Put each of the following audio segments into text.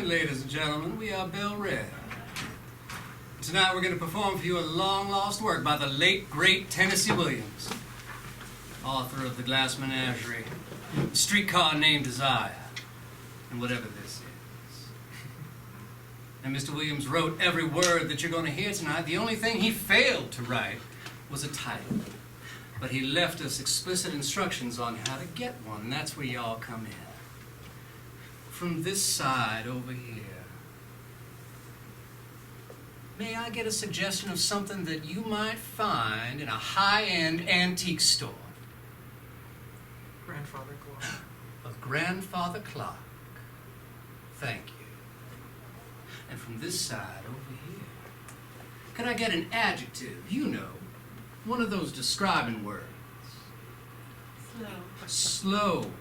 Ladies and gentlemen, we are Belle Reve. Tonight we're going to perform for you a long-lost work by the late, great Tennessee Williams, author of The Glass Menagerie, Streetcar Named Desire, and whatever this is. And Mr. Williams wrote every word that you're going to hear tonight. The only thing he failed to write was a title. But he left us explicit instructions on how to get one, and that's where y'all come in. From this side over here, may I get a suggestion of something that you might find in a high-end antique store? Grandfather clock. A grandfather clock. Thank you. And from this side over here, could I get an adjective? You know, one of those describing words. Slow. Slow.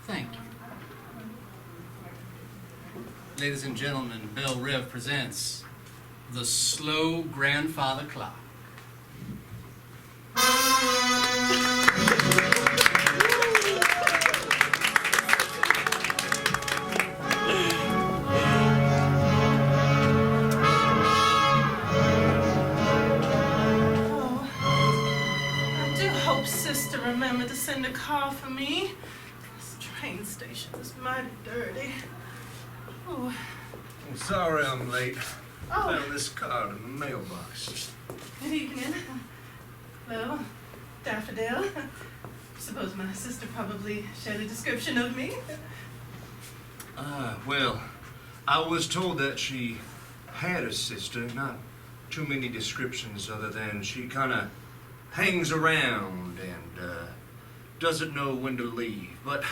Thank you. Ladies and gentlemen, Belle Reve presents the Slow Grandfather Clock. Sister, remember to send a car for me. This train station is mighty dirty. Oh. I'm sorry I'm late. Oh. I found this card in the mailbox. Good evening. Hello, Daffodil. Suppose my sister probably shared a description of me. Well, I was told that she had a sister, not too many descriptions other than she kind of hangs around and doesn't know when to leave. But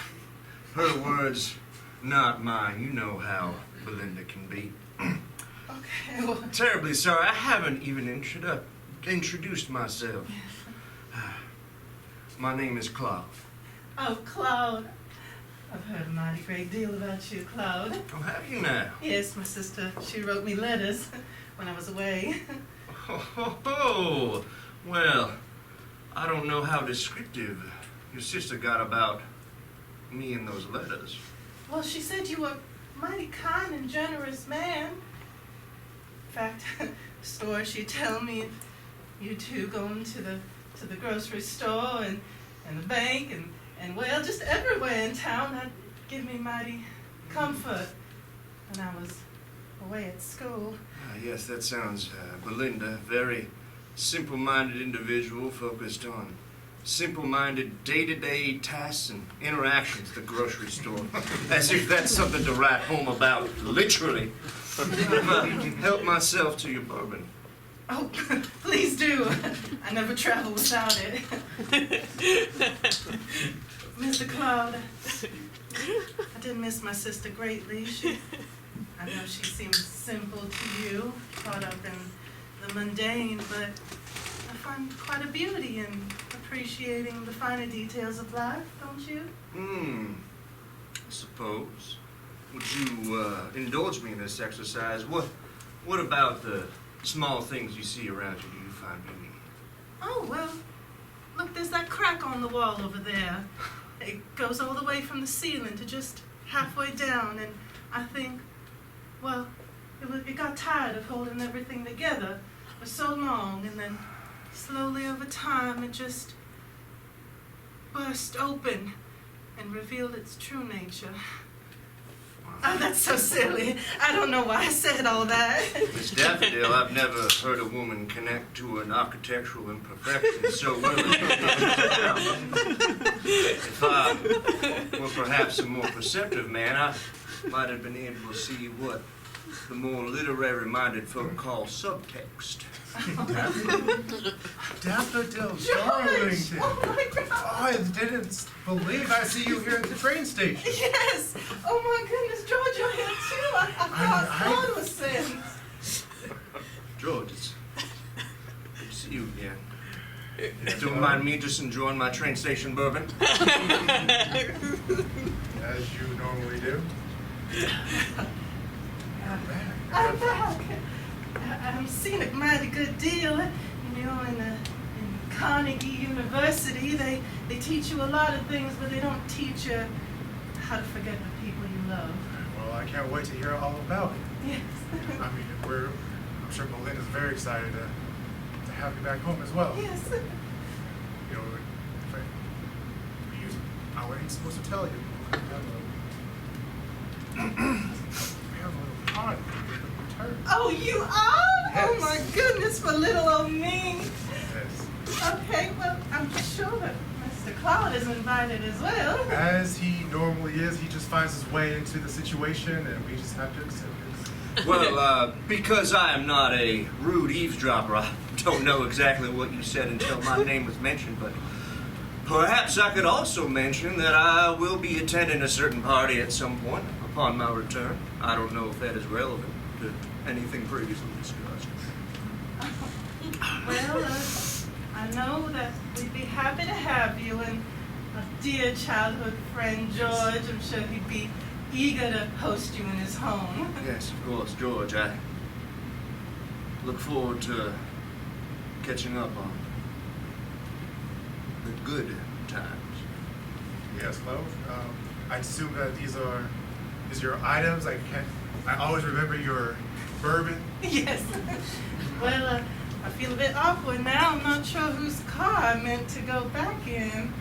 her words, not mine. You know how Belinda can be. Okay, well... Terribly sorry. I haven't even introduced myself. My name is Cloud. Oh, Cloud. I've heard a mighty great deal about you, Cloud. Oh, have you now? Yes, my sister. She wrote me letters when I was away. Oh, well, I don't know how descriptive your sister got about me in those letters. Well, she said you were a mighty kind and generous man. In fact, the store, she'd tell me if you two going to the grocery store and the bank and well, just everywhere in town, that'd give me mighty comfort when I was away at school. Yes, that sounds Belinda, very simple-minded individual focused on simple-minded day-to-day tasks and interactions at the grocery store. As if that's something to write home about, literally. Help myself to your bourbon. Oh, please do. I never travel without it. Mr. Cloud, I did miss my sister greatly. I know she seems simple to you, caught up in the mundane, but I find quite a beauty in appreciating the finer details of life, don't you? I suppose. Would you indulge me in this exercise? What about the small things you see around you do you find beauty? Oh, well, look, there's that crack on the wall over there. It goes all the way from the ceiling to just halfway down, and I think, well, it got tired of holding everything together for so long, and then slowly over time it just burst open and revealed its true nature. Oh, that's so silly. I don't know why I said all that. Miss Daffodil, I've never heard a woman connect to an architectural imperfection so well. If I were perhaps a more perceptive man, I might have been able to see what the more literary-minded folk call subtext. Daffodil, Darlington. Oh my God. Oh, I didn't believe I see you here at the train station. Yes. Oh my goodness, George, you're here too. I thought God was sent. George, it's good to see you again. Don't mind me just enjoying my train station bourbon. As you normally do. I'm back. I've seen a mighty good deal. You know, in Carnegie University, they teach you a lot of things, but they don't teach you how to forget the people you love. Well, I can't wait to hear all about it. Yes. I mean, I'm sure Melinda's very excited to have you back home as well. Yes. You know, I wasn't supposed to tell you. We have a little party for return. Oh, you are? Yes. Oh my goodness, for little old me. Yes. Okay, well, I'm sure that Mr. Cloud is invited as well. As he normally is, he just finds his way into the situation, and we just have to accept it. Well, because I am not a rude eavesdropper, I don't know exactly what you said until my name was mentioned, but perhaps I could also mention that I will be attending a certain party at some point upon my return. I don't know if that is relevant to anything previously discussed. Well, I know that we'd be happy to have you, and a dear childhood friend, George, I'm sure he'd be eager to host you in his home. Yes, of course, George. I look forward to catching up on the good times. Yes, Chloe. I assume that these are your items. I always remember your bourbon. Yes. Well, I feel a bit awkward now. I'm not sure whose car I meant to go back in.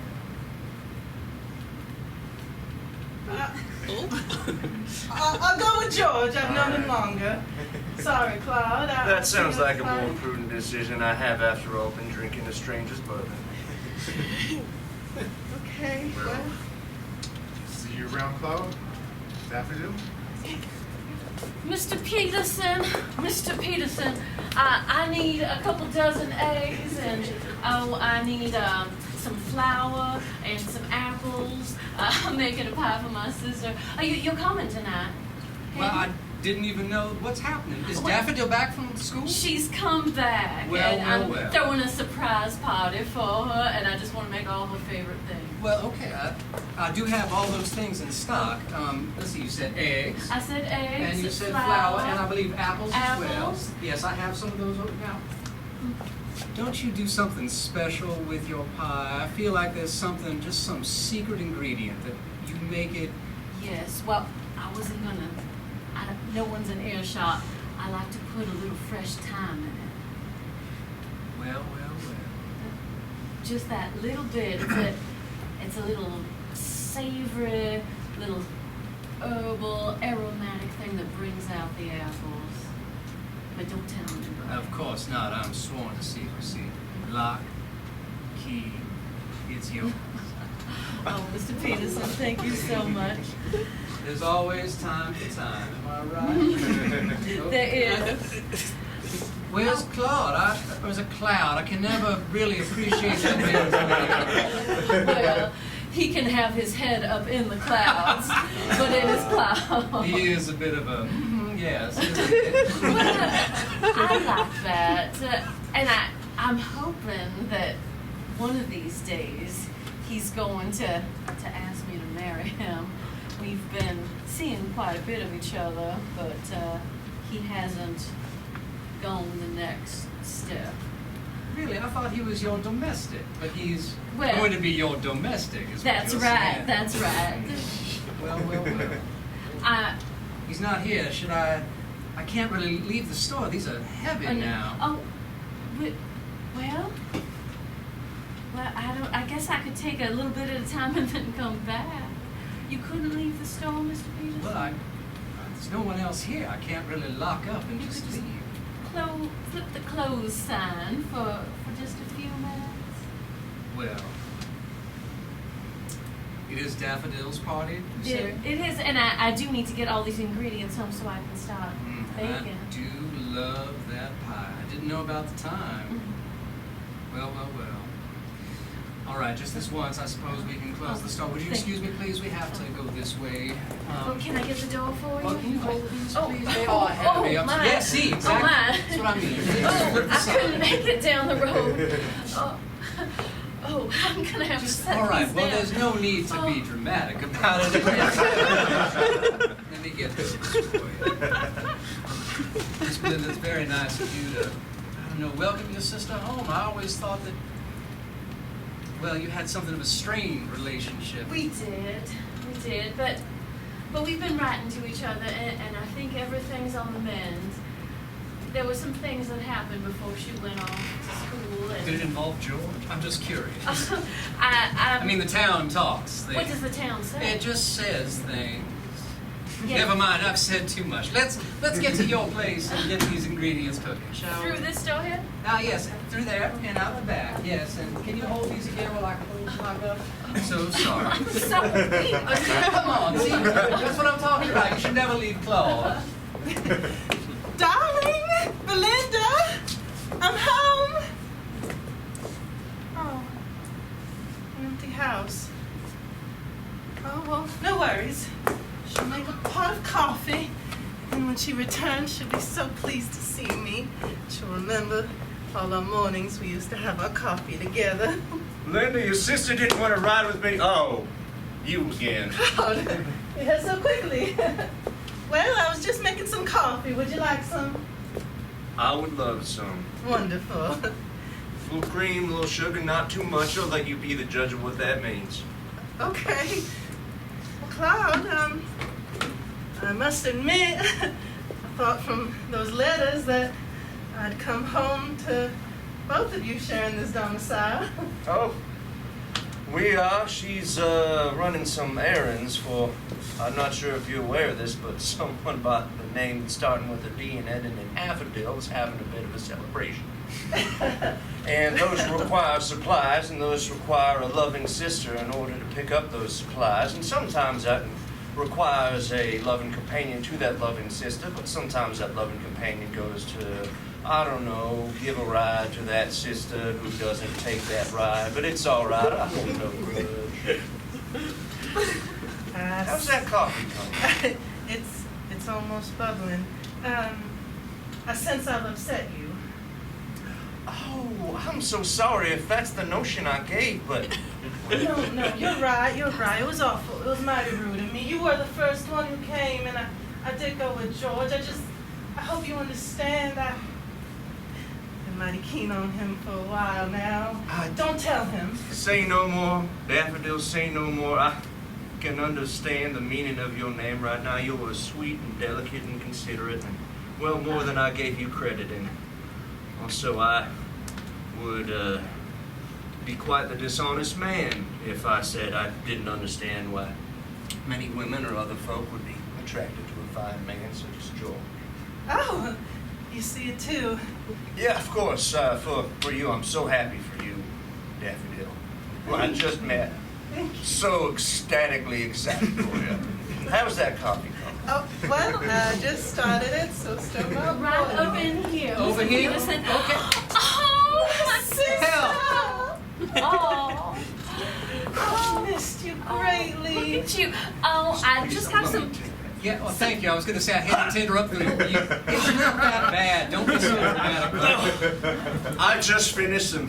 I'll go with George. I've known him longer. Sorry, Claude. That sounds like a more prudent decision. I have, after all, been drinking a stranger's bourbon. Okay, well. See you around, Chloe. Daffodil. Mr. Peterson, I need a couple dozen eggs, and I need some flour and some apples. I'm making a pie for my sister. You're coming tonight? Well, I didn't even know what's happening. Is Daffodil back from school? She's come back, Well, and I'm well. throwing a surprise party for her, and I just want to make all her favorite things. Well, okay. I do have all those things in stock. Let's see, you said eggs. I said eggs, And you said flour, and I believe apples as well. Apples. Yes, I have some of those over now. Don't you do something special with your pie? I feel like there's something, just some secret ingredient that you make it. Yes, well, I wasn't gonna. No one's in earshot. I like to put a little fresh thyme in it. Well. Just that little bit. It's a little savory, little herbal, aromatic thing that brings out the apples. But don't tell anybody. Of course not. I'm sworn to secrecy. Lock, key, it's yours. Oh, Mr. Peterson, thank you so much. There's always time for time. Am I right? There is. Where's Claude? Or is it Cloud? I can never really appreciate that man's name. Well, he can have his head up in the clouds, but it is clouds. He is a bit of a, yes. I like that. And I'm hoping that one of these days he's going to ask me to marry him. We've been seeing quite a bit of each other, but he hasn't gone the next step. Really? I thought he was your domestic, but he's Well, going to be your domestic, is what That's you're right, saying. that's right. Well. He's not here. Should I can't really leave the store. These are heavy now. Oh, well, I guess I could take a little bit at a time and then come back. You couldn't leave the store, Mr. Peterson? Well, there's no one else here. I can't really lock up and You just could just leave. flip the close sign for just a few minutes. Well, it is Daffodil's party, you say? It is, and I do need to get all these ingredients home so I can start baking. I do love that pie. I didn't know about the time. Well. All right, just this once, I suppose we can close the store. Would you excuse me, please? We have to go this way. Can I get the door for you? Well, can you hold these, Oh, please? They are heavy. oh, my. Yeah, see, exactly. Oh, my. That's what I mean. Flip the I side. couldn't make it down the road. I'm gonna have to set All right, these well, down. there's no need to be dramatic about it. Let me get this for you. Miss Belinda, it's very nice of you to, I don't know, welcome your sister home. I always thought that, well, you had something of a strained relationship. We did, but But we've been writing to each other, and I think everything's on the mend. There were some things that happened before she went off to school. And Did it involve George? I'm just curious. I I mean, the town talks. what does the town say? It just says things. Yeah. Never mind, I've said too much. Let's get to your place and get these ingredients cooking, shall we? Through this door here? Yes, through there and out the back. Yes, and can you hold these again while I close my cup? I'm so sorry. Sorry. Come on, see, that's what I'm talking about. You should never leave Claude. Darling, Belinda, I'm home. Oh, an empty house. Oh, well, no worries. She'll make a pot of coffee, and when she returns, she'll be so pleased to see me. She'll remember all our mornings we used to have our coffee together. Linda, your sister didn't want to ride with me. Oh, you again. Oh, yeah, so quickly. Well, I was just making some coffee. Would you like some? I would love some. Wonderful. A little cream, a little sugar, not too much. I'll let you be the judge of what that means. Okay. Well, Claude, I must admit, I thought from those letters that I'd come home to both of you sharing this domicile. Oh, we are. She's running some errands for, I'm not sure if you're aware of this, but someone by the name starting with a D and ending in Affadil is having a bit of a celebration. And those require supplies, and those require a loving sister in order to pick up those supplies. And sometimes that requires a loving companion to that loving sister, but sometimes that loving companion goes to, I don't know, give a ride to that sister who doesn't take that ride. But it's all right. I hold no grudge. How's that coffee coming? It's almost bubbling. I sense I've upset you. Oh, I'm so sorry if that's the notion I gave, but... No, you're right. It was awful. It was mighty rude of me. You were the first one who came, and I did go with George. I hope you understand. I've been mighty keen on him for a while now. Don't tell him. Say no more, Daffodil, say no more. I can understand the meaning of your name right now. You're sweet and delicate and considerate, and well, more than I gave you credit. And also, I would be quite the dishonest man if I said I didn't understand why many women or other folk would be attracted to a fine man such as George. Oh, you see it too. Yeah, of course. For you, I'm so happy for you, Daffodil. Well, I just met. So ecstatically excited for you. How's that coffee coming? Oh, well, I just started it, so start up. Right over in here. Over Mr. here? Peterson. Okay. Oh, my Sister! Oh. I missed you greatly. Look at you. Oh, I just have some. Yeah, well, thank you. I was going to say I hate to interrupt you. It's not that bad. Don't be so dramatic. I just finished some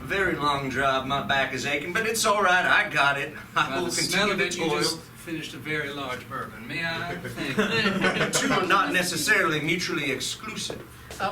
very long drive. My back is aching, but it's all right. I got it. I By will the smell continue of to it, you toil. just finished a very large bourbon. May I thank you? The two are not necessarily mutually exclusive.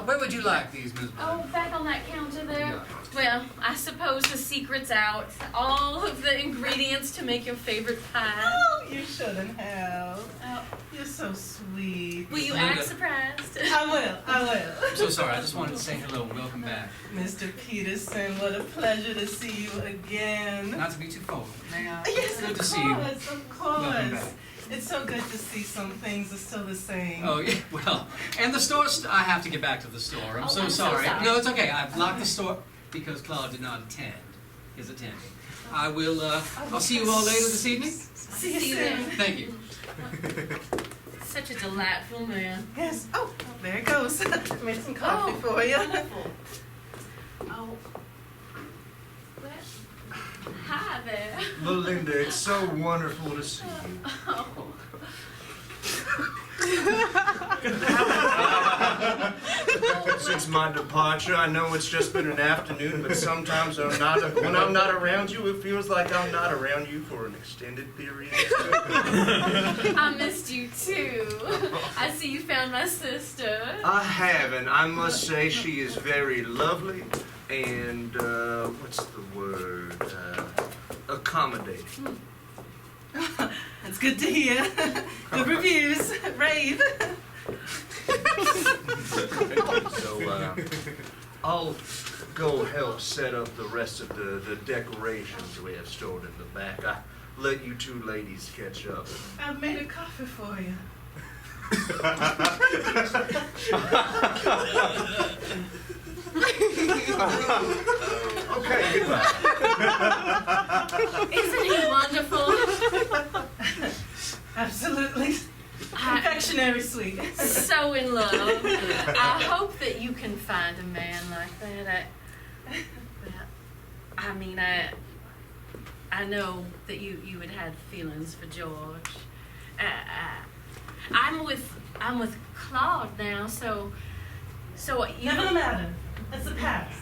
Where would you like these, Ms. Oh, back on that counter there. Well, I suppose the secret's out. All of the ingredients to make your favorite pie. Oh, you shouldn't have. Oh, You're so sweet. will you Linda. act surprised? I will. I'm so sorry. I just wanted to say hello and welcome back. Mr. Peterson, what a pleasure to see you again. Not to be too forward. May I? Yes, Good of to see you. course, of Welcome back. course. It's so good to see some things are still the same. Oh, yeah, well, and the store, I have to get back to the store. I'm Oh, so I'm so sorry. sorry. No, it's okay. I've locked the store because Claude did not attend. Is attending. I will, I'll see you all later this evening. See you See you soon. then. Thank you. Such a delightful man. Yes. Oh, there it goes. Made some coffee for you. Wonderful. Oh. Well, hi there. Belinda, it's so wonderful to see you. Oh. Since my departure, I know it's just been an afternoon, but sometimes when I'm not around you, it feels like I'm not around you for an extended period. I missed you too. I see you found my sister. I have, and I must say she is very lovely and, what's the word? Accommodating. That's good to hear. Good reviews. Rave. So, I'll go help set up the rest of the decorations we have stored in the back. I let you two ladies catch up. I've made a coffee for you. Okay, goodbye. Isn't he wonderful? Absolutely. Confectionery sweet. So in love. I hope that you can find a man like that. I know that you had had feelings for George. I'm with Claude now, so you Never know. matter. That's the past.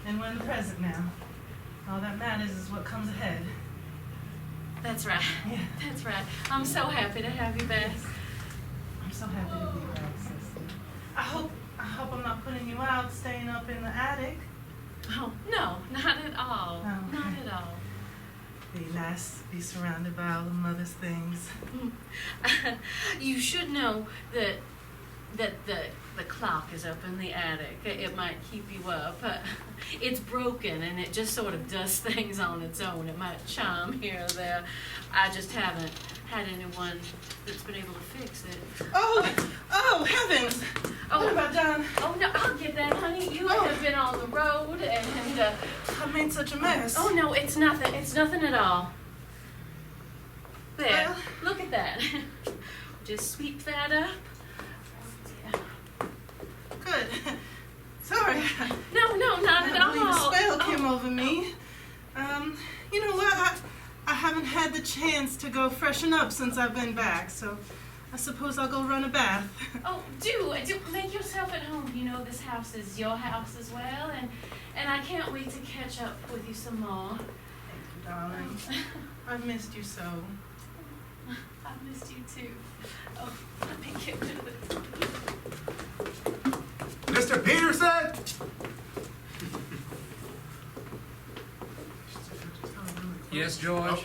And we're in the present now. All that matters is what comes ahead. That's right. Yeah. That's right. I'm so happy to have you back. I'm so happy to be back, sister. I hope I'm not putting you out staying up in the attic. Oh no, not at all. Oh, okay. Not at all. Be nice to be surrounded by all the mother's things. You should know that the clock is up in the attic. It might keep you up. It's broken and it just sort of does things on its own. It might chime here or there. I just haven't had anyone that's been able to fix it. Oh, heavens! What about John? Oh no, I'll get that, honey. You have been on the road and I made such a mess. oh no, it's nothing. It's nothing at all. There, Well. look at that. Just sweep that up. Good. Sorry. No, not at I believe a all. spell Oh. came over me. You know what? I haven't had the chance to go freshen up since I've been back, so I suppose I'll go run a bath. Oh, do make yourself at home. You know this house is your house as well, and I can't wait to catch up with you some more. Thank you, darling. I've missed you so. I've missed you too. Oh, let me get rid of it. Mr. Peterson? Yes, George?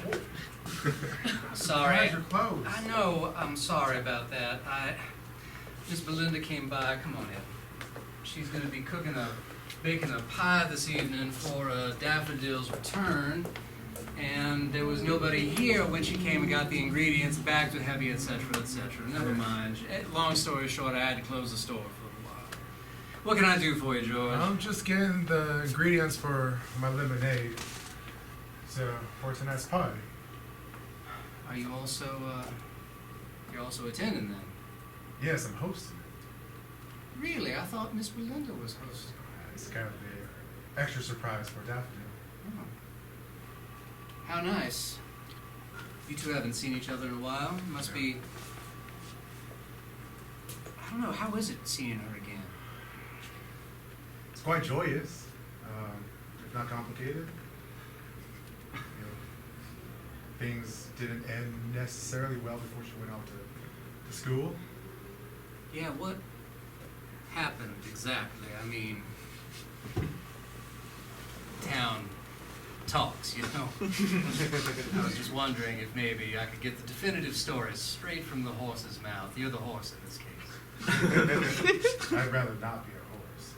Oh. Sorry. How's your clothes? I know, I'm sorry about that. Miss Belinda came by, come on in. She's gonna be baking a pie this evening for Daffodil's return. And there was nobody here when she came and got the ingredients, bags were heavy, etc., etc. Never mind. Long story short, I had to close the store for a little while. What can I do for you, George? I'm just getting the ingredients for my lemonade. So, for tonight's party. Are you also, you're also attending then? Yes, I'm hosting. Really? I thought Miss Belinda was hosting. It's kind of the extra surprise for Daffodil. Oh. How nice. You two haven't seen each other in a while. Must be... I don't know, how is it seeing her again? It's quite joyous, if not complicated. You know, things didn't end necessarily well before she went off to school. Yeah, what happened exactly? I mean, town talks, you know. I was just wondering if maybe I could get the definitive story straight from the horse's mouth. You're the horse in this case. I'd rather not be a horse.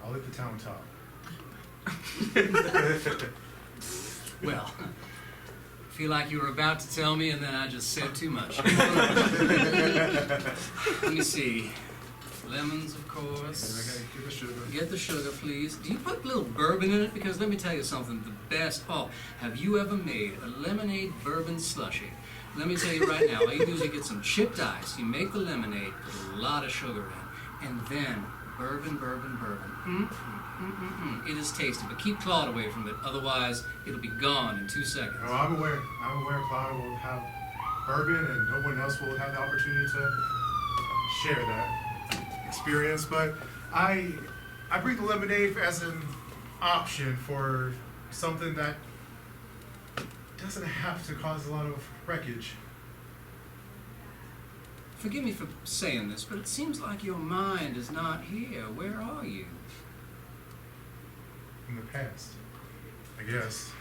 I'll let the town talk. Well, I feel like you were about to tell me and then I just said too much. Let me see. Lemons, of course. Get the sugar. Get the sugar, please. Do you put a little bourbon in it? Because let me tell you something, the best. Oh, have you ever made a lemonade bourbon slushy? Let me tell you right now, all you do is you get some chipped ice, you make the lemonade, put a lot of sugar in, and then bourbon. It is tasty, but keep Claude away from it, otherwise it'll be gone in 2 seconds. Oh, I'm aware Clara will have bourbon and no one else will have the opportunity to share that experience, but I bring the lemonade as an option for something that doesn't have to cause a lot of wreckage. Forgive me for saying this, but it seems like your mind is not here. Where are you? In the past, I guess.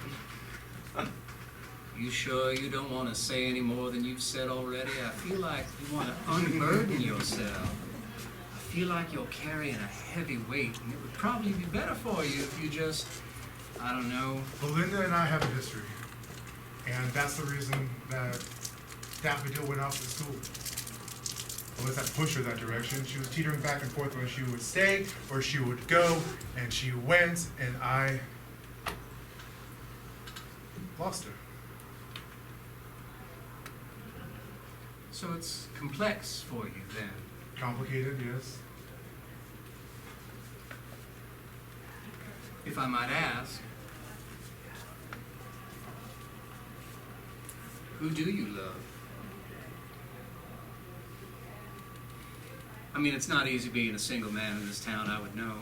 You sure you don't want to say any more than you've said already? I feel like you want to unburden yourself. I feel like you're carrying a heavy weight, and it would probably be better for you if you just, I don't know. Belinda and I have a history. And that's the reason that Daffodil went off to school. Well, let's have to push her that direction. She was teetering back and forth when she would stay or she would go, and she went, and I lost her. So it's complex for you then. Complicated, yes. If I might ask, who do you love? I mean, it's not easy being a single man in this town, I would know.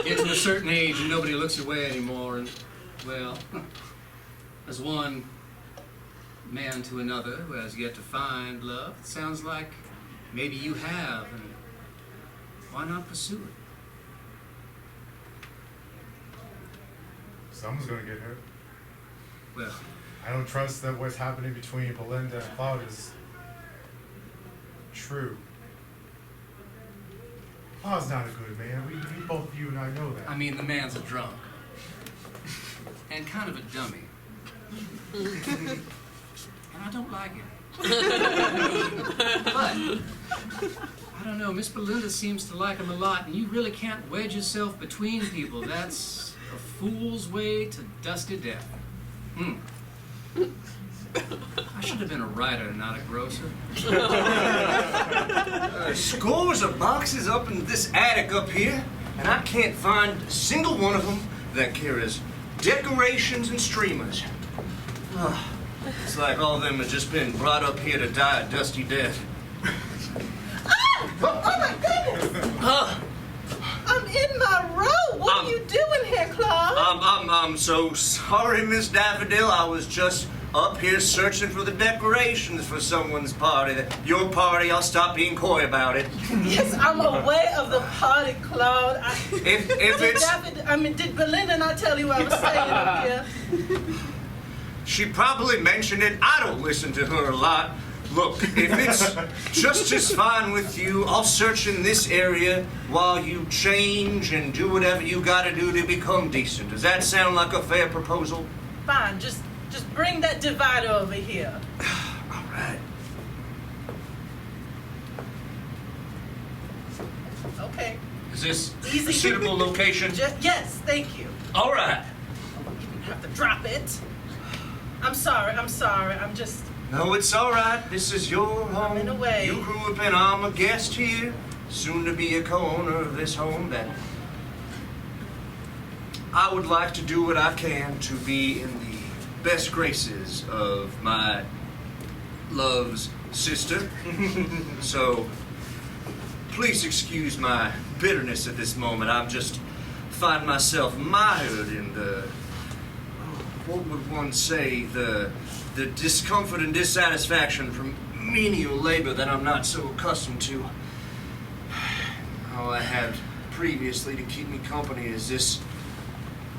Get to a certain age and nobody looks your way anymore, and, well, as one man to another who has yet to find love, it sounds like maybe you have, and why not pursue it? Someone's gonna get hurt. Well, I don't trust that what's happening between Belinda and Cloud is true. Cloud's not a good man. We both, you and I know that. I mean, the man's a drunk. And kind of a dummy. And I don't like it. But, I don't know, Miss Belinda seems to like him a lot, and you really can't wedge yourself between people. That's a fool's way to dusty death. I should have been a writer, not a grocer. Scores of boxes up in this attic up here, and I can't find a single one of them that carries decorations and streamers. It's like all of them have just been brought up here to die a dusty death. Oh my goodness! I'm in my row. What are you doing here, Claude? I'm so sorry, Miss Daffodil. I was just up here searching for the decorations for someone's party. Your party, I'll stop being coy about it. Yes, I'm aware of the party, Claude. If it's... Did Belinda not tell you I was staying up here? She probably mentioned it. I don't listen to her a lot. Look, if it's just as fine with you, I'll search in this area while you change and do whatever you gotta do to become decent. Does that sound like a fair proposal? Fine, just bring that divider over here. All right. Okay. Is this Easy. a suitable location? Yes, thank you. All right. You didn't have to drop it. I'm sorry. I'm just... No, it's all right. This is your home. in a way. You grew up in. I'm a guest here, soon to be a co-owner of this home. That I would like to do what I can to be in the best graces of my love's sister. So please excuse my bitterness at this moment. I'm just find myself mired in the, what would one say, the discomfort and dissatisfaction from menial labor that I'm not so accustomed to. All I had previously to keep me company is this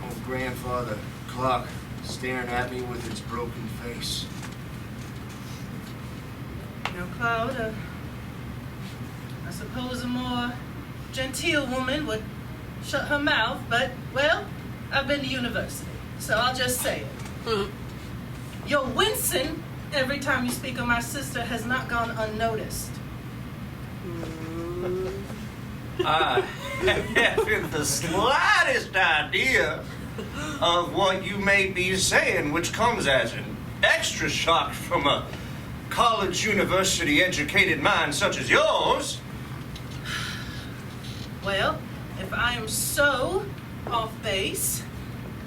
old grandfather clock staring at me with its broken face. You know, Claude, I suppose a more genteel woman would shut her mouth, but, well, I've been to university, so I'll just say it. Your wincing every time you speak of my sister has not gone unnoticed. I haven't the slightest idea of what you may be saying, which comes as an extra shock from a college, university educated mind such as yours. Well, if I am so off base,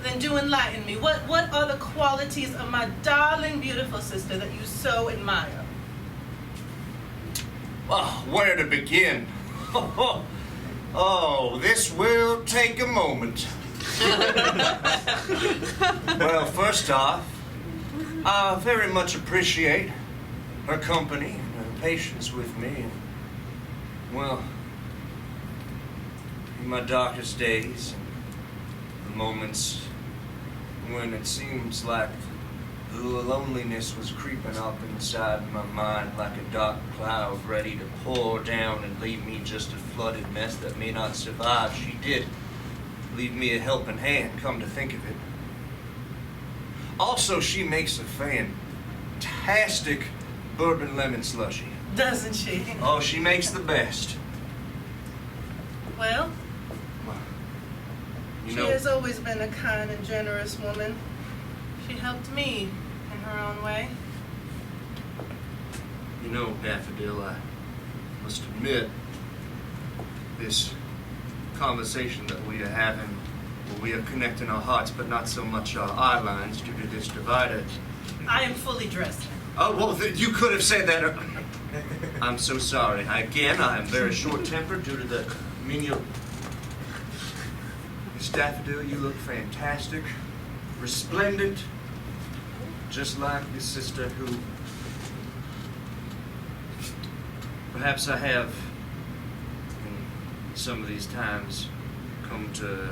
then do enlighten me. What are the qualities of my darling, beautiful sister that you so admire? Oh, where to begin? Oh, this will take a moment. Well, first off, I very much appreciate her company and her patience with me. And, well, in my darkest days, the moments when it seems like the loneliness was creeping up inside my mind like a dark cloud ready to pour down and leave me just a flooded mess that may not survive. She did leave me a helping hand, come to think of it. Also, she makes a fantastic bourbon lemon slushy. Doesn't she? Oh, she makes the best. Well, You she know, has always been a kind and generous woman. She helped me in her own way. you know, Daffodil, I must admit, this conversation that we are having, well, we are connecting our hearts, but not so much our eye lines due to this divider. I am fully dressed. Oh, well, you could have said that. I'm so sorry. Again, I am very short-tempered due to the menial. Miss Daffodil, you look fantastic, resplendent, just like your sister who perhaps I have, in some of these times, come to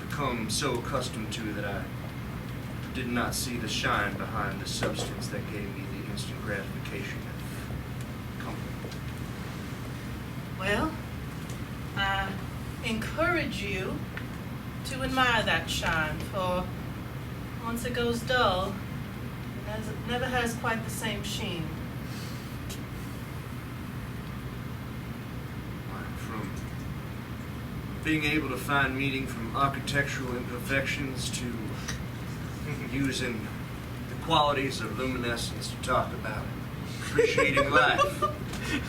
become so accustomed to that I did not see the shine behind the substance that gave me the instant gratification of comfort. Well, I encourage you to admire that shine, for once it goes dull, it never has quite the same sheen. From being able to find meaning from architectural imperfections to using the qualities of luminescence to talk about appreciating life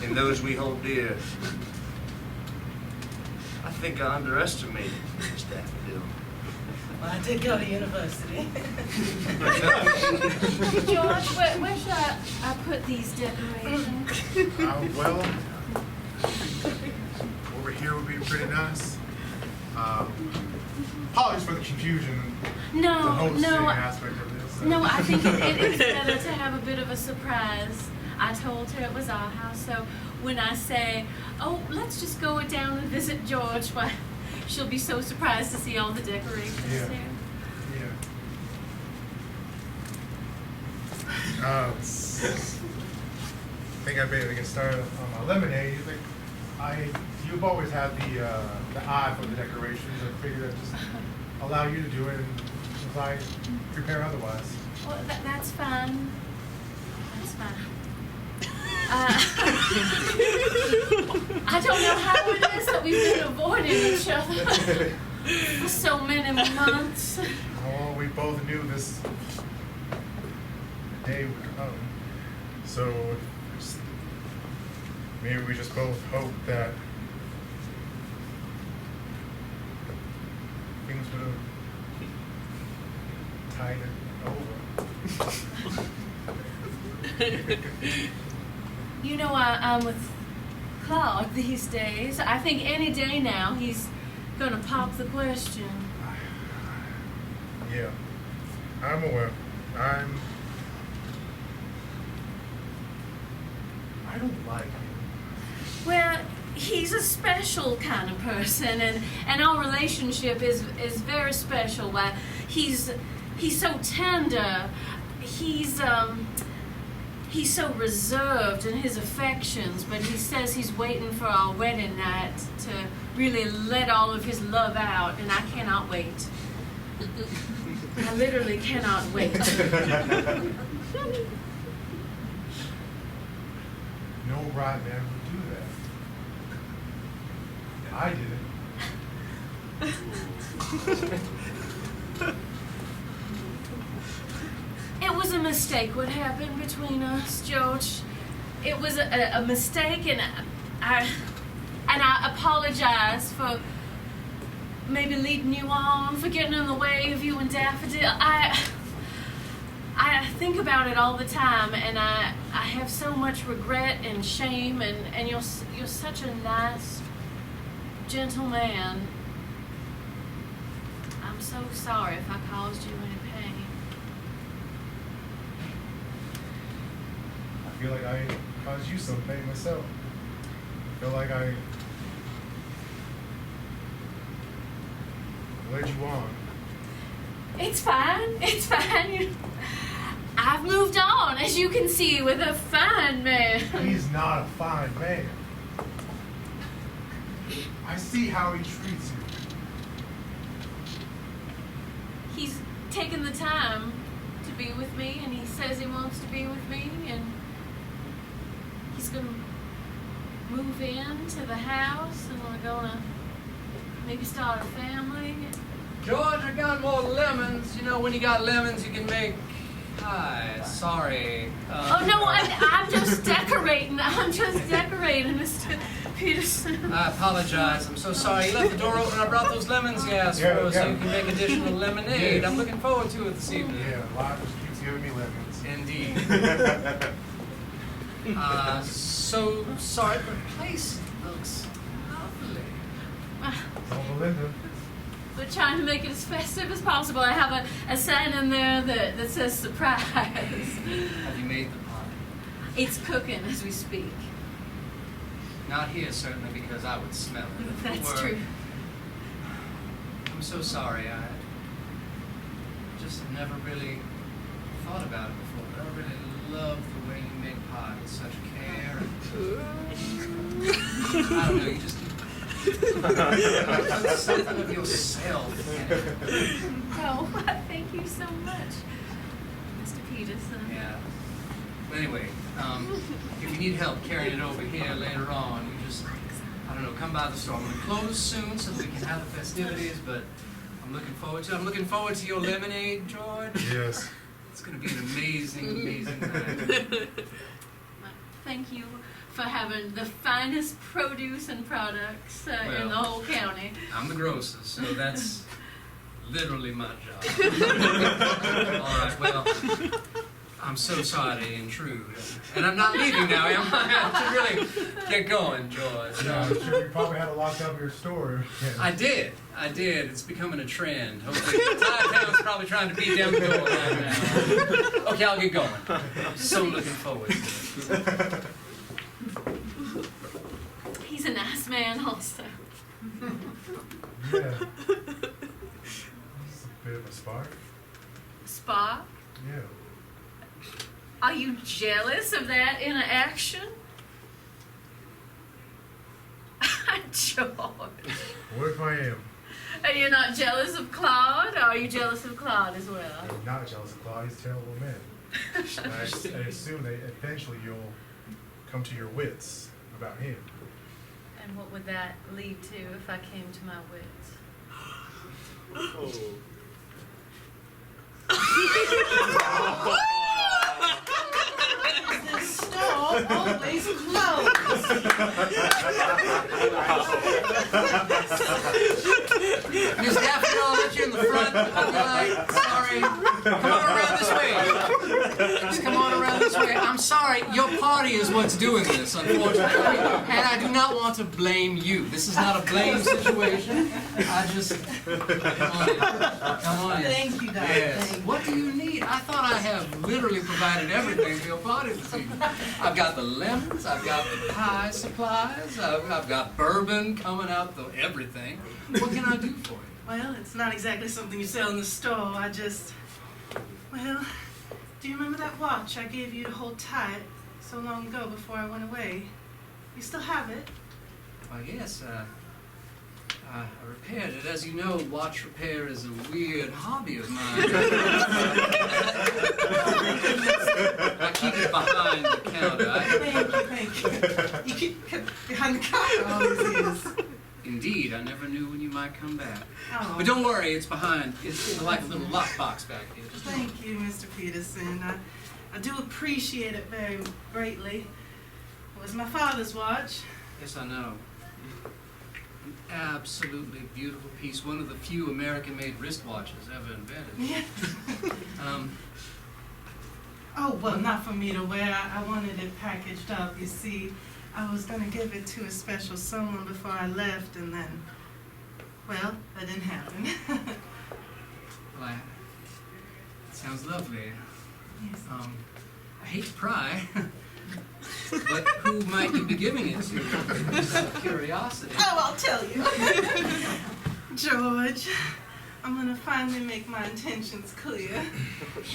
and those we hold dear. I think I underestimated Miss Daffodil. Well, I did go to university. George, where should I put these decorations? Well, over here would be pretty nice. Apologies for the confusion, the No, hosting no, aspect of this. no, I think it is better to have a bit of a surprise. I told her it was our house, so when I say, oh, let's just go down and visit George, why, she'll be so surprised to see all the decorations Yeah. there. Yeah. I think I'd be able to get started on my lemonade. You've always had the eye for the decorations. I figured I'd just allow you to do it if I prepare otherwise. Well, that's fine. That's fine. I don't know how it is that we've been avoiding each other for so many months. Oh, we both knew this day would come. So maybe we just both hope that things would have tied it over. You know, I'm with Claude these days. I think any day now he's gonna pop the question. Yeah, I'm aware. I don't like him. Well, he's a special kind of person, and our relationship is very special. Why, he's so tender. He's so reserved in his affections, but he says he's waiting for our wedding night to really let all of his love out, and I cannot wait. I literally cannot wait. No right man would do that. I did it. It was a mistake what happened between us, George. It was a mistake, and I apologize for maybe leading you on, for getting in the way of you and Daffodil. I think about it all the time, and I have so much regret and shame, and you're such a nice, gentle man. I'm so sorry if I caused you any pain. I feel like I caused you some pain myself. I feel like I led you on. It's fine. It's fine. I've moved on, as you can see, with a fine man. He's not a fine man. I see how he treats you. He's taken the time to be with me, and he says he wants to be with me, and he's gonna move into the house, and we're gonna maybe start a family. George, I got more lemons. You know, when you got lemons, you can make pies. Sorry. Oh no, I'm just decorating. I'm just decorating, Mr. Peterson. I apologize. I'm so sorry. You left the door open. I brought those lemons you asked for, so you can make additional lemonade. Yes. I'm looking forward to it this evening. Yeah, Lot just keeps giving me lemons. Indeed. So sorry, but the place looks lovely. Oh, Belinda. We're trying to make it as festive as possible. I have a sign in there that says surprise. Have you made the pie? It's cooking as we speak. Not here, certainly, because I would smell it. If it That's were. true. I'm so sorry. I just have never really thought about it before, but I really love the way you make pie with such care. And I don't know, you just put something of yourself in it. Oh, thank you so much, Mr. Peterson. Yeah. But anyway, if you need help carrying it over here later on, you just, I don't know, come by the store. I'm going to close soon so that we can have the festivities, but I'm looking forward to it. I'm looking forward to your lemonade, George. Yes. It's going to be an amazing, amazing night. Thank you for having the finest produce and products in Well, the whole county. I'm the grocer, so that's literally my job. All right, well, I'm so sorry to intrude. And I'm not leaving now, am I? I should really get going, George. Yeah, I'm sure you probably had to lock up your store. I did. It's becoming a trend. Hopefully, Town's probably trying to beat down the door right now. Okay, I'll get going. I'm so looking forward to it. He's a nice man also. Yeah. This is a bit of a spark. Spa? Yeah. Are you jealous of that interaction? George. What if I am? Are you not jealous of Claude? Or are you jealous of Claude as well? I'm not jealous of Claude. He's a terrible man. And I assume that eventually you'll come to your wits about him. And what would that lead to if I came to my wits? The store always closed. Miss Daphne, I'll let you in the front. I'll be like, sorry. Come on around this way. Just come on around this way. I'm sorry, your party is what's doing this, unfortunately. And I do not want to blame you. This is not a blame situation. I just, come on in. Thank you, Doc. Yes. Thank you. What do you need? I thought I have literally provided everything for your party this evening. I've got the lemons, I've got the pie supplies, I've got bourbon coming out, everything. What can I do for you? Well, it's not exactly something you sell in the store. Well, do you remember that watch I gave you to hold tight so long ago before I went away? You still have it? Well, yes, I repaired it. As you know, watch repair is a weird hobby of mine. I keep it behind the counter. Thank you. You keep it behind the counter all these years. Indeed, I never knew when you might come back. Oh. But don't worry, it's behind. It's like a little lockbox back here. Just Thank you, Mr. Peterson. I do appreciate it very greatly. It was my father's watch. Yes, I know. An absolutely beautiful piece. One of the few American-made wristwatches ever invented. Yeah. Um, Well, not for me to wear. I wanted it packaged up. You see, I was going to give it to a special someone before I left, and then, well, that didn't happen. well, it sounds lovely. Yes. I hate to pry, but who might you be giving it to? Just out of curiosity. Oh, I'll tell you. George. I'm gonna finally make my intentions clear.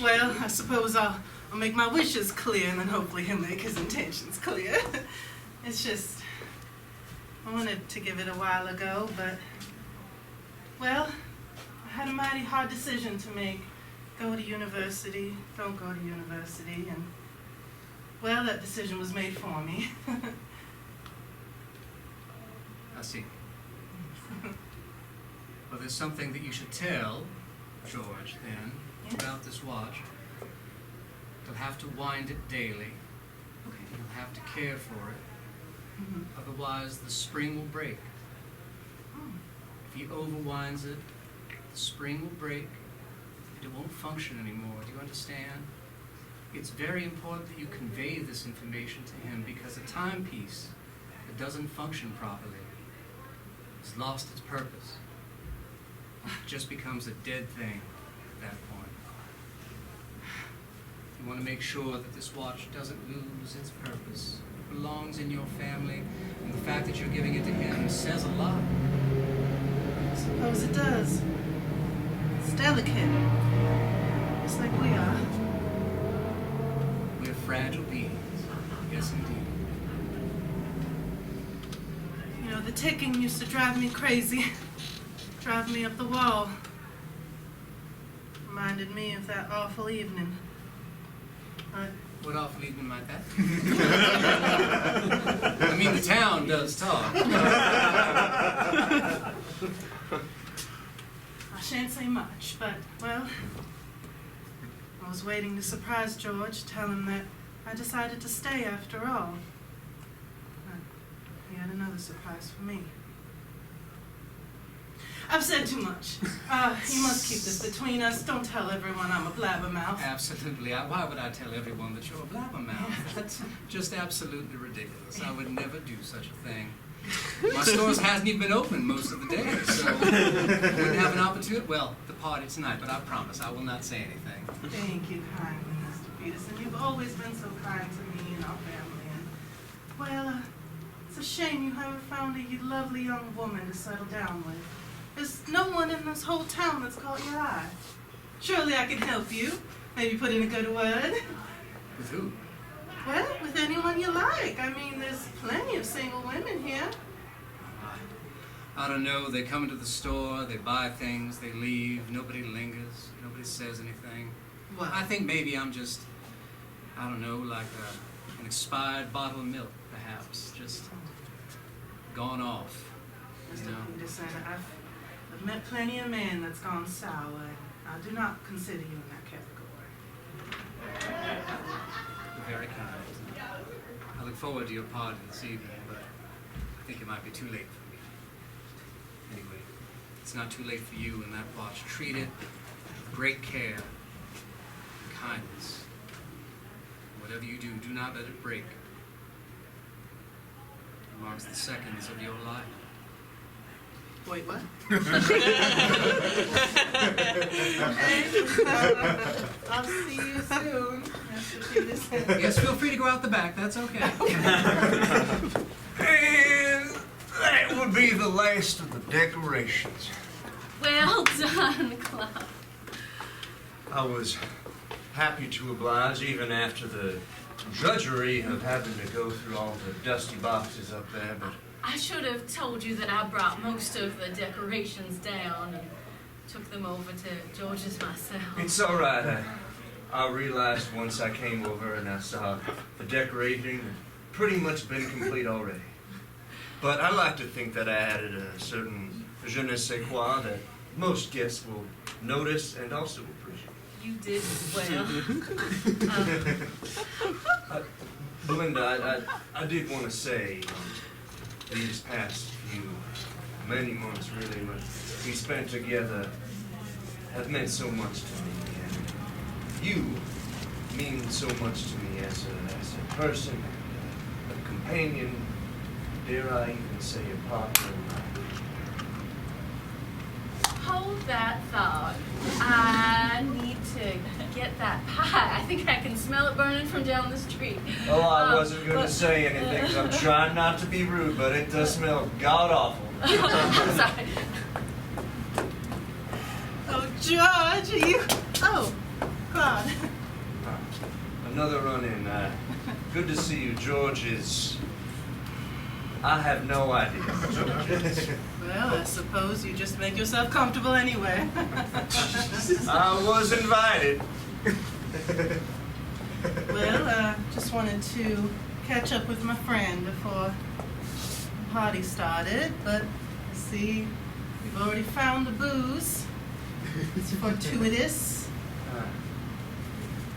Well, I suppose I'll make my wishes clear, and then hopefully he'll make his intentions clear. It's just, I wanted to give it a while ago, but, well, I had a mighty hard decision to make. Go to university, don't go to university, and, well, that decision was made for me. I see. Well, there's something that you should tell George, then, about this watch. You'll have to wind it daily. Okay. You'll have to care for it. Mhm. Otherwise, the spring will break. Oh. If he overwinds it, the spring will break, and it won't function anymore. Do you understand? It's very important that you convey this information to him, because a timepiece that doesn't function properly has lost its purpose. It just becomes a dead thing at that point. You want to make sure that this watch doesn't lose its purpose. It belongs in your family, and the fact that you're giving it to him says a lot. I suppose it does. It's delicate. Just like we are. We're fragile beings. Yes, indeed. You know, the ticking used to drive me crazy. Drive me up the wall. Reminded me of that awful evening. What awful evening might that be? I mean, the town does talk. I shan't say much, but, well, I was waiting to surprise George, tell him that I decided to stay after all. But he had another surprise for me. I've said too much. You must keep this between us. Don't tell everyone I'm a blabbermouth. Absolutely. Why would I tell everyone that you're a blabbermouth? That's just absolutely ridiculous. I would never do such a thing. My stores hasn't even been open most of the day, so I wouldn't have an opportunity. Well, the party tonight, but I promise I will not say anything. Thank you kindly, Mr. Peterson. You've always been so kind to me and our family. And, well, it's a shame you haven't found a lovely young woman to settle down with. There's no one in this whole town that's caught your eye. Surely I can help you. Maybe put in a good word. With who? Well, with anyone you like. I mean, there's plenty of single women here. I don't know. They come into the store, they buy things, they leave. Nobody lingers. Nobody says anything. Well, I think maybe I'm just, I don't know, like an expired bottle of milk, perhaps. Just gone off. Mr. You know? Peterson, I've met plenty of men that's gone sour. I do not consider you in that category. You're very kind. I look forward to your party this evening, but I think it might be too late for me. Anyway, it's not too late for you in that watch. Treat it with great care and kindness. Whatever you do, do not let it break. It marks the seconds of your life. Wait, what? I'll see you soon, Mr. Peterson. Yes, feel free to go out the back. That's okay. And that would be the last of the decorations. Well done, Cloud. I was happy to oblige even after the drudgery of having to go through all the dusty boxes up there, but I should have told you that I brought most of the decorations down and took them over to George's myself. it's all right. I realized once I came over and I saw the decorating had pretty much been complete already. But I like to think that I added a certain je ne sais quoi that most guests will notice and also appreciate. You did well. Belinda, I did want to say, these past few, many months really, what we spent together have meant so much to me. And you mean so much to me as a person, a companion, dare I even say a partner in life. Hold that thought. I need to get that pie. I think I can smell it burning from down the street. Oh, I wasn't going to say anything, 'cause I'm trying not to be rude, but it does smell god-awful. I'm sorry. George, are you? Oh, Claude. Another run-in. Good to see you. George is... I have no idea. Well, I suppose you just make yourself comfortable anyway. I was invited. Well, just wanted to catch up with my friend before the party started, but I see you've already found the booze. It's fortuitous.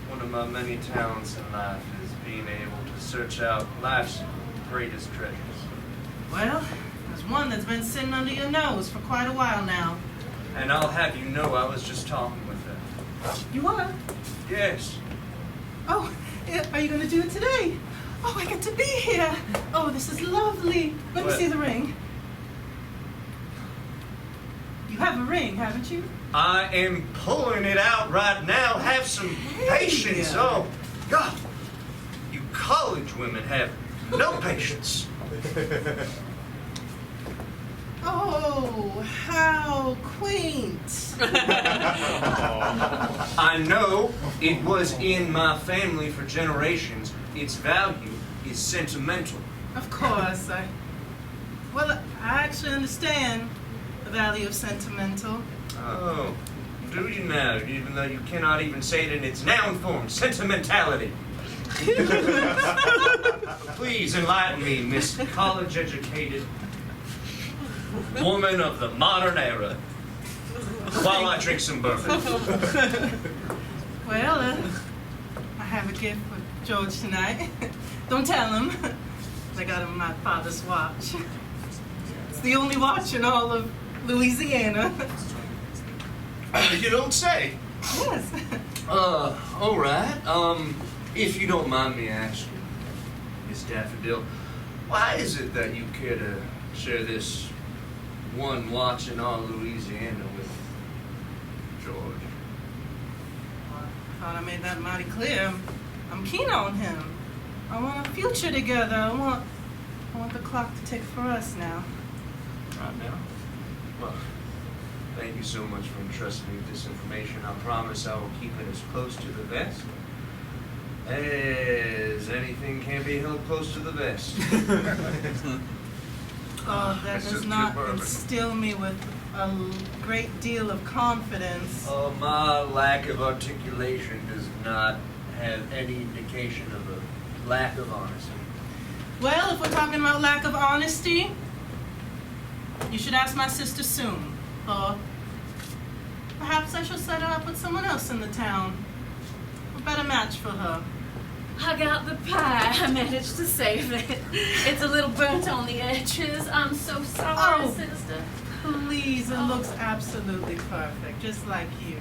One of my many talents in life is being able to search out life's greatest treasures. Well, there's one that's been sitting under your nose for quite a while now. And I'll have you know I was just talking with her. You are? Yes. Oh, are you going to do it today? Oh, I get to be here. Oh, this is lovely. Let me What? see the ring. You have a ring, haven't you? I am pulling it out right now. Have some patience. Oh, God. You college women have no patience. Oh, how quaint. I know it was in my family for generations. Its value is sentimental. Of course, I actually understand the value of sentimental. Oh, do you now? Even though you cannot even say it in its noun form, sentimentality. Please enlighten me, Miss College-educated woman of the modern era, while I drink some bourbon. Well, I have a gift for George tonight. Don't tell him. I got him my father's watch. It's the only watch in all of Louisiana. You don't say. Yes. All right. If you don't mind me asking, Miss Daffodil, why is it that you care to share this one watch in all Louisiana with George? I thought I made that mighty clear. I'm keen on him. I want a future together. I want the clock to tick for us now. Right now? Well, thank you so much for entrusting me with this information. I promise I will keep it as close to the vest as anything can be held close to the vest. Oh, that That's does just not too bourbon. instill me with a great deal of confidence. Oh, my lack of articulation does not have any indication of a lack of honesty. Well, if we're talking about lack of honesty, you should ask my sister soon. Or perhaps I shall set her up with someone else in the town. A better match for her. I got the pie. I managed to save it. It's a little burnt on the edges. I'm so sorry, Oh. sister. Please, it looks absolutely perfect, just like you.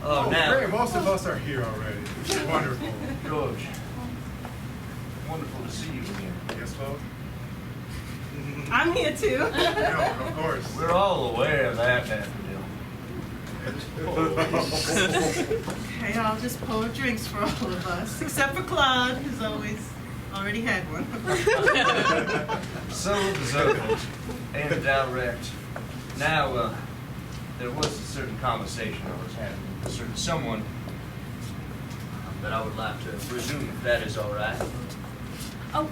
Oh, Great, now, most of us are here already. Wonderful. George, wonderful to see you again. Yes, folks? I'm here too. No, of course. We're all aware of that, Daffodil. Okay, I'll just pour drinks for all of us, except for Claude, who's already had one. So observant and direct. Now, there was a certain conversation I was having with a certain someone that I would like to resume, if that is all right. Oh,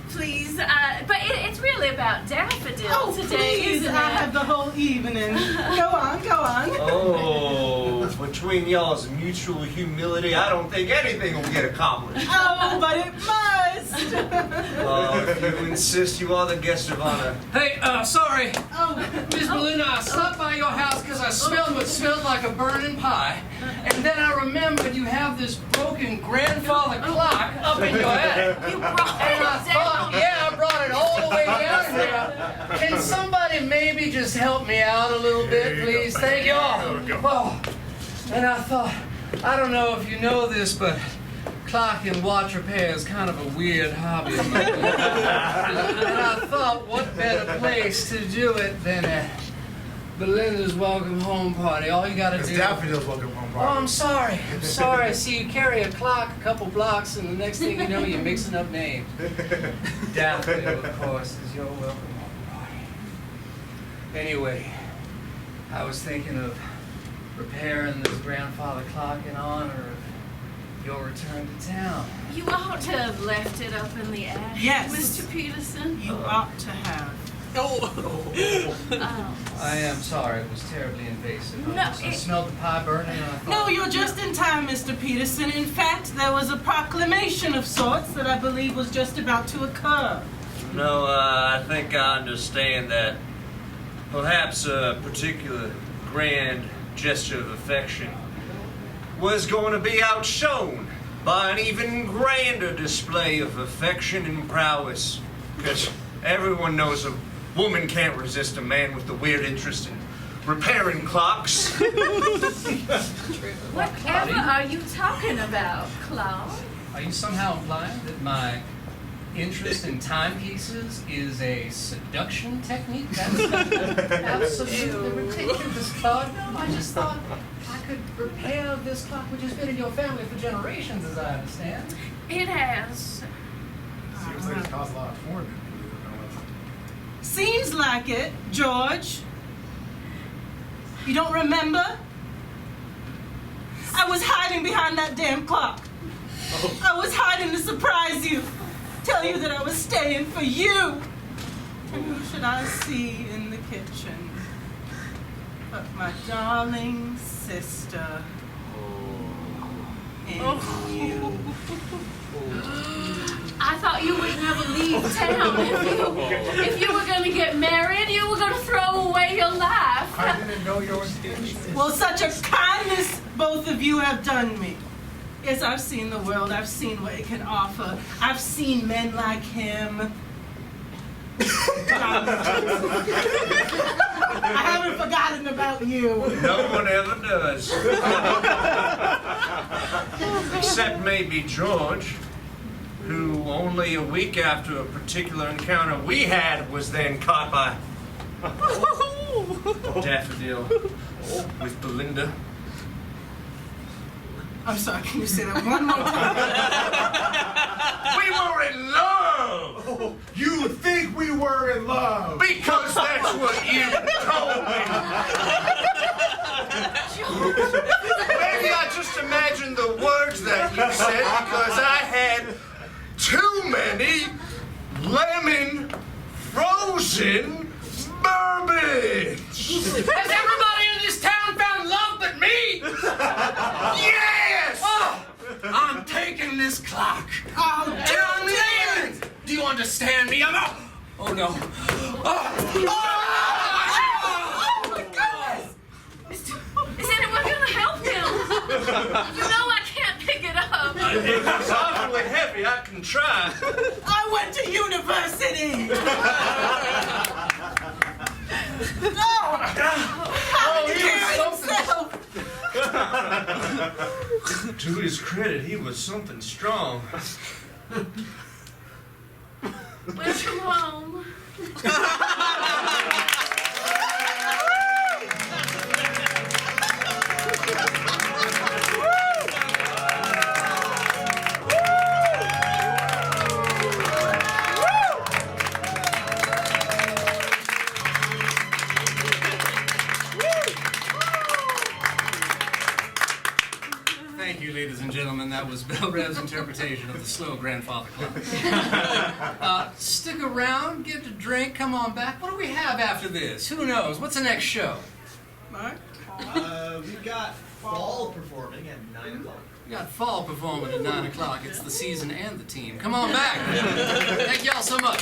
please. But it's really about Daffodil Oh, today, please, isn't I it? have the whole evening. Go on, go on. Oh, between y'all's mutual humility, I don't think anything will get accomplished. Oh, but it must. Oh, if you insist, you are the guest of honor. Hey, sorry, Oh, Miss Melina, I stopped by your house because I smelled what smelled like a burning pie. And then I remembered you have this broken grandfather clock up in your attic. You brought And I it thought, down. yeah, I brought it all the way down here. Can somebody maybe just help me out a little bit, There you please? go. Thank you all. There we go. Oh, and I thought, I don't know if you know this, but clock and watch repair is kind of a weird hobby of mine. And I thought, what better place to do it than at Belinda's welcome home party? All you gotta It's do. Daffodil's welcome home Oh, party. I'm sorry. I'm sorry. See, you carry a clock a couple blocks, and the next thing you know, you're mixing up names. Daffodil, of course, is your welcome home party. Anyway, I was thinking of repairing this grandfather clock in honor of your return to town. You ought to have left it up in the attic, Yes. Mr. Peterson. You ought to have. Oh. I am sorry, it was terribly invasive. No, I smelled the pie burning and I thought... No, you're just in time, Mr. Peterson. In fact, there was a proclamation of sorts that I believe was just about to occur. No, I think I understand that perhaps a particular grand gesture of affection was going to be outshone by an even grander display of affection and prowess. Because everyone knows a woman can't resist a man with a weird interest in repairing clocks. Whatever are you talking about, Claude? Are you somehow implying that my interest in timepieces is a seduction technique? That's absolutely ridiculous, Claude. No, I just thought I could repair this clock, which has been in your family for generations, as I understand. It has. Seems like it's caused a lot of torment. Seems like it, George. You don't remember? I was hiding behind that damn clock. I was hiding to surprise you. Tell you that I was staying for you. And who should I see in the kitchen but my darling sister and you. I thought you would never leave town. If you were going to get married, you were going to throw away your life. I didn't know your intentions. Well, such a kindness both of you have done me. Yes, I've seen the world. I've seen what it can offer. I've seen men like him. I haven't forgotten about you. No one ever does. Except maybe George, who only a week after a particular encounter we had was then caught by Daffodil with Belinda. I'm sorry, can you say that one more time? We were in love! You think we were in love? Because that's what you told me! Maybe I just imagined the words that you said because I had too many lemon frozen bourbons! Has everybody in this town found love but me? Yes! Oh, I'm taking this clock. Oh, Damn it! Do you understand me? I'm out. Oh no. Oh my goodness! Is anyone going to help him? You know I can't pick it up. It's awfully heavy, I can try. I went to university! No! How did he carry himself? To his credit, he was something strong. Welcome home. Thank you, ladies and gentlemen. That was Belle Reve's interpretation of the slow grandfather clock. Stick around, get a drink, come on back. What do we have after this? Who knows? What's the next show? Mark? We've got fall performing at 9 o'clock. We got fall performing at 9 o'clock. It's the season and the team. Come on back. Thank y'all so much.